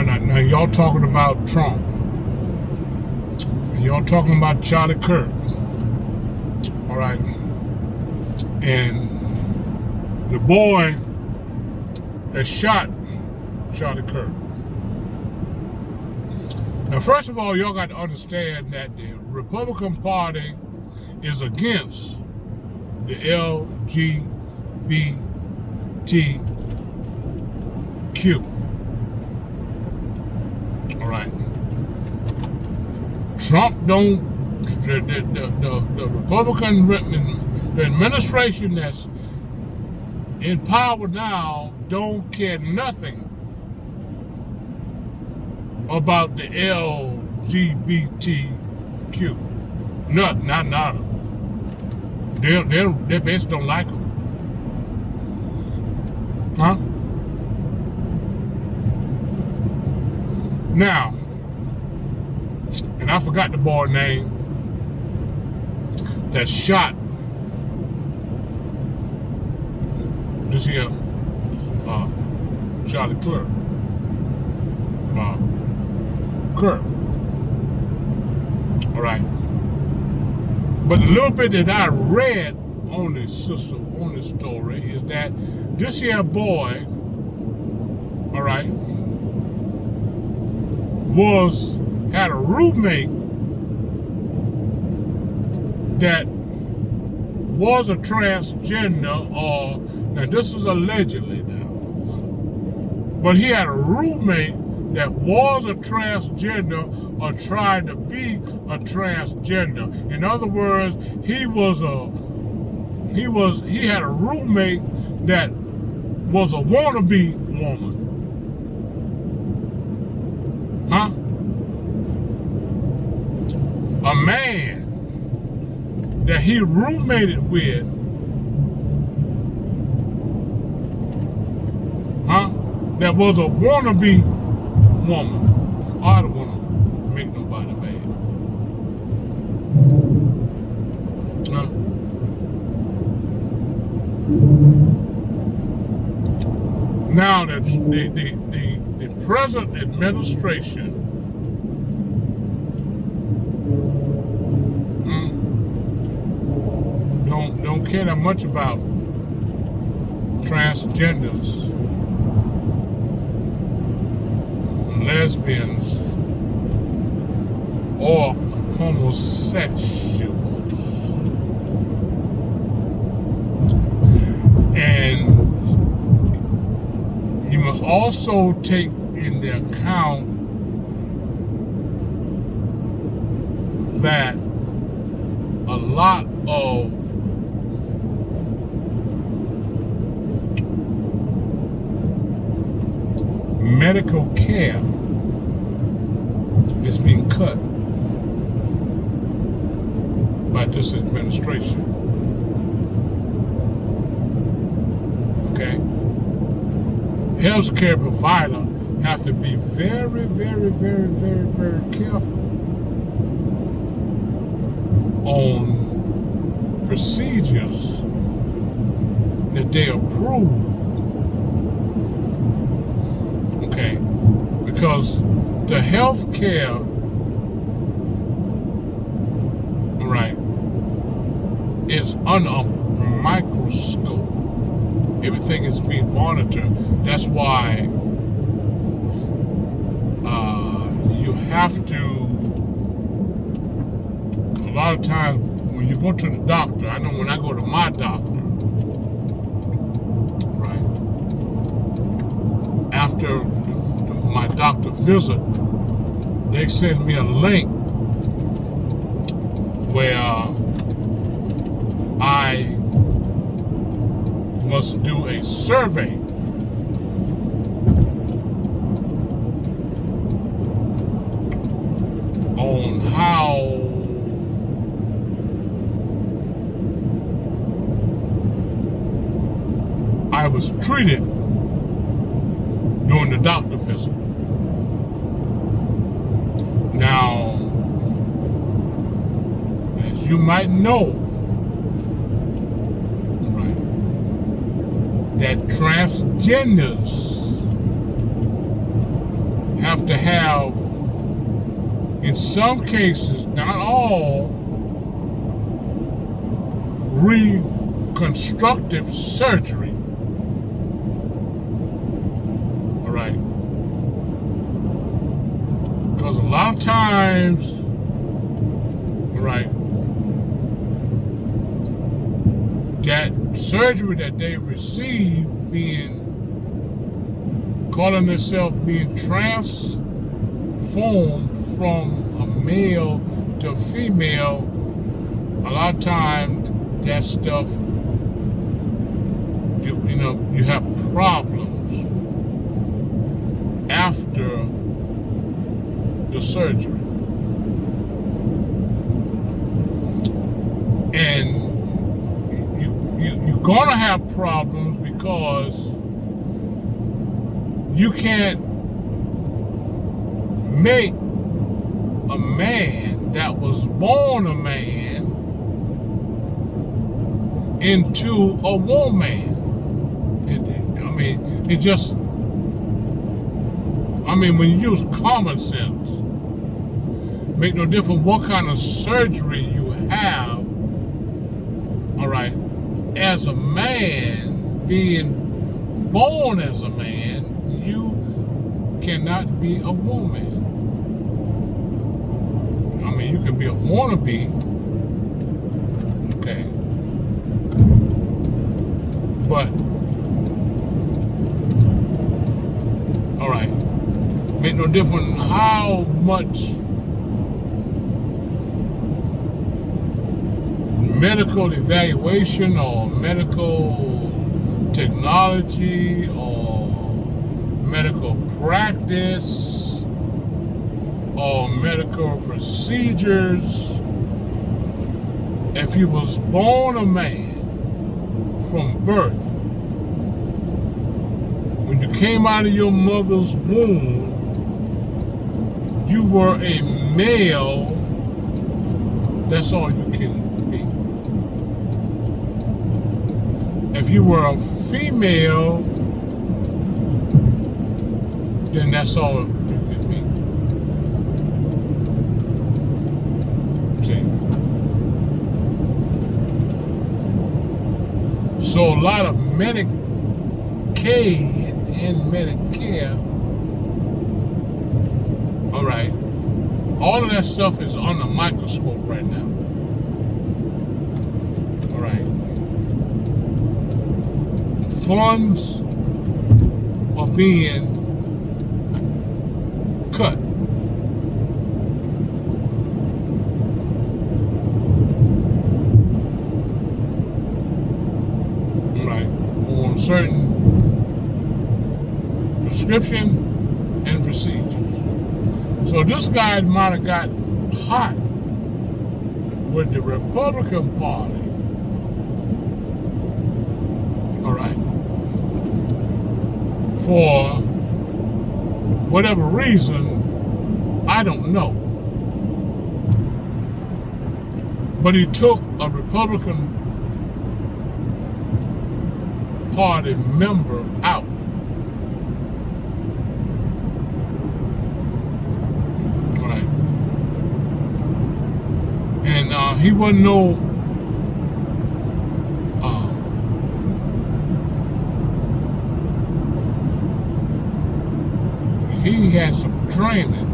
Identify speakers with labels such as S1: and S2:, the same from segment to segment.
S1: Now y'all talking about Trump. And y'all talking about Charlie Kirk. All right. And the boy that shot Charlie Kirk. Now, first of all, y'all got to understand that the Republican Party is against the LGBTQ. All right. Trump don't, the Republican, the administration that's in power now don't care nothing about the LGBTQ. Not. They basically don't like them. Huh? Now, and I forgot the boy's name that shot this here, Charlie Kirk. All right. But a little bit that I read on this story is that this here boy, all right, had a roommate that was a transgender, or now this is allegedly now, but he had a roommate that was a transgender or tried to be a transgender. In other words, he had a roommate that was a wannabe woman. Huh? A man that he roommated with, that was a wannabe woman. I don't want to make nobody mad. Now that the present administration don't care that much about transgenders, lesbians, or homosexuals. And you must also take into account that a lot of medical care is being cut by this administration. Okay? Healthcare provider have to be very, very, very, very, very careful on procedures that they approve. Okay? Because the health care, right, is under a microscope. Everything is being monitored. That's why you have to, a lot of times when you go to the doctor, I know when I go to my doctor, right, after my doctor visit, they send me a link where I must do a survey on how I was treated during the doctor visit. Now, as you might know, right, that transgenders have to have, in some cases, not all, reconstructive surgery. All right. Because a lot of times, all right, that surgery that they receive calling themselves being transformed from a male to a female, a lot of times that stuff, you have problems after the surgery. And you're gonna have problems because you can't make a man that was born a man into a woman. When you use common sense, make no difference what kind of surgery you have, all right, as a man, being born as a man, you cannot be a woman. You can be a wannabe, okay, but, all right, make no difference how much medical evaluation or medical technology or medical practice or medical procedures. If you was born a man from birth, when you came out of your mother's womb, you were a male. That's all you can be. If you were a female, then that's all you can be. See? So a lot of Medicaid and Medicare, all right, all of that stuff is on the microscope right now. All right. Funds are being cut. Right, on certain prescription and procedures. So this guy might have got hot with the Republican Party. All right. For whatever reason, I don't know. But he took a Republican Party member out. All right. And he wasn't no he had some training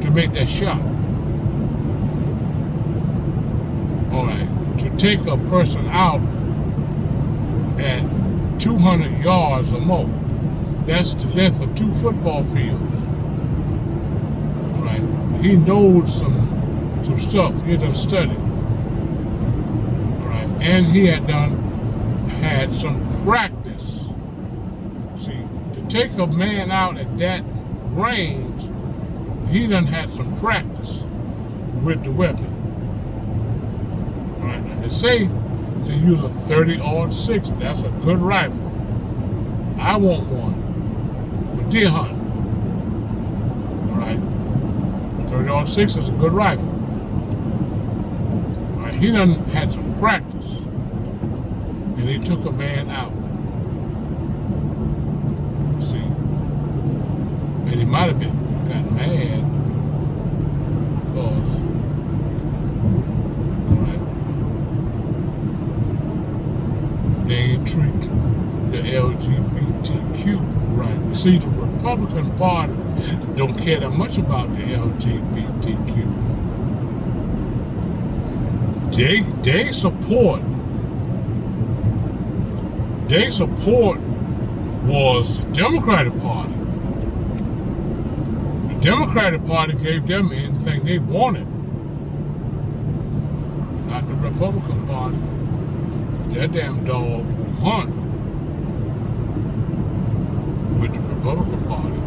S1: to make that shot. All right, to take a person out at 200 yards or more, that's the length of 2 football fields. All right, he knows some stuff. He done studied. All right, and he had some practice. See, to take a man out at that range, he done had some practice with the weapon. All right, and they say to use a 30-06. That's a good rifle. I want one for deer hunting. All right, 30-06 is a good rifle. All right, he done had some practice, and he took a man out. See, he might have got mad because, all right, they ain't treat the LGBTQ right. See, the Republican Party don't care that much about the LGBTQ. They support was the Democratic Party. The Democratic Party gave them anything they wanted, not the Republican Party. That damn dog will hunt with the Republican Party.